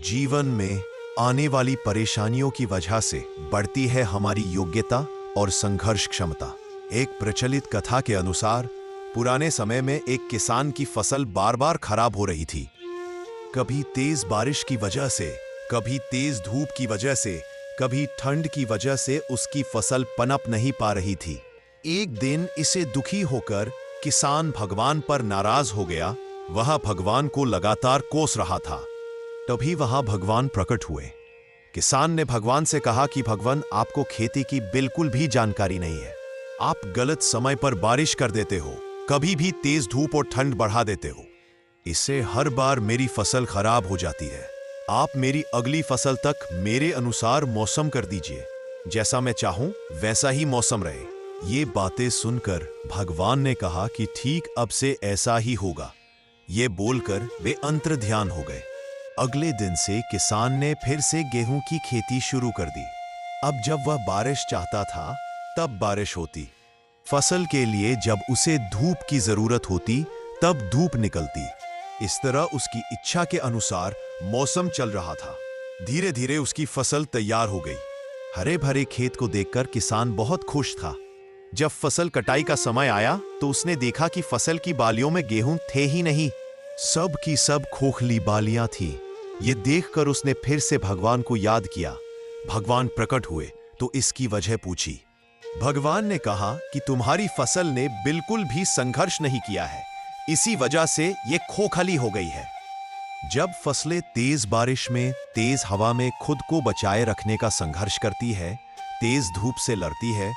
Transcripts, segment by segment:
जीवन में आने वाली परेशानियों की वजह से बढ़ती है हमारी योग्यता और संघर्ष क्षमता। एक प्रचलित कथा के अनुसार पुराने समय में एक किसान की फसल बार बार खराब हो रही थी। कभी तेज बारिश की वजह से, कभी तेज धूप की वजह से, कभी ठंड की वजह से उसकी फसल पनप नहीं पा रही थी। एक दिन इसे दुखी होकर किसान भगवान पर नाराज हो गया। वह भगवान को लगातार कोस रहा था। तभी वहां भगवान प्रकट हुए। किसान ने भगवान से कहा कि भगवान, आपको खेती की बिल्कुल भी जानकारी नहीं है। आप गलत समय पर बारिश कर देते हो, कभी भी तेज धूप और ठंड बढ़ा देते हो। इससे हर बार मेरी फसल खराब हो जाती है। आप मेरी अगली फसल तक मेरे अनुसार मौसम कर दीजिए। जैसा मैं चाहूं वैसा ही मौसम रहे। ये बातें सुनकर भगवान ने कहा कि ठीक अब से ऐसा ही होगा। ये बोलकर वे अंतर्ध्यान हो गए। अगले दिन से किसान ने फिर से गेहूं की खेती शुरू कर दी। अब जब वह बारिश चाहता था तब बारिश होती। फसल के लिए जब उसे धूप की जरूरत होती तब धूप निकलती। इस तरह उसकी इच्छा के अनुसार मौसम चल रहा था। धीरे धीरे उसकी फसल तैयार हो गई। हरे भरे खेत को देखकर किसान बहुत खुश था। जब फसल कटाई का समय आया तो उसने देखा कि फसल की बालियों में गेहूं थे ही नहीं, सब की सब खोखली बालियां थी। ये देखकर उसने फिर से भगवान को याद किया। भगवान प्रकट हुए तो इसकी वजह पूछी। भगवान ने कहा कि तुम्हारी फसल ने बिल्कुल भी संघर्ष नहीं किया है, इसी वजह से ये खोखली हो गई है। जब फसलें तेज बारिश में, तेज हवा में खुद को बचाए रखने का संघर्ष करती है, तेज धूप से लड़ती है,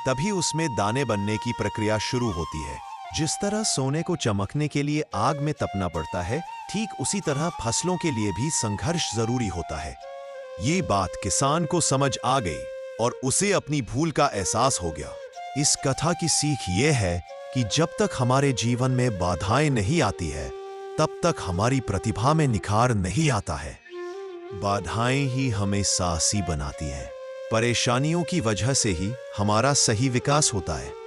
तभी उसमें दाने बनने की प्रक्रिया शुरू होती है। जिस तरह सोने को चमकने के लिए आग में तपना पड़ता है, ठीक उसी तरह फसलों के लिए भी संघर्ष जरूरी होता है। ये बात किसान को समझ आ गई और उसे अपनी भूल का एहसास हो गया। इस कथा की सीख ये है कि जब तक हमारे जीवन में बाधाएं नहीं आती है, तब तक हमारी प्रतिभा में निखार नहीं आता है। बाधाएं ही हमें साहसी बनाती हैं। परेशानियों की वजह से ही हमारा सही विकास होता है।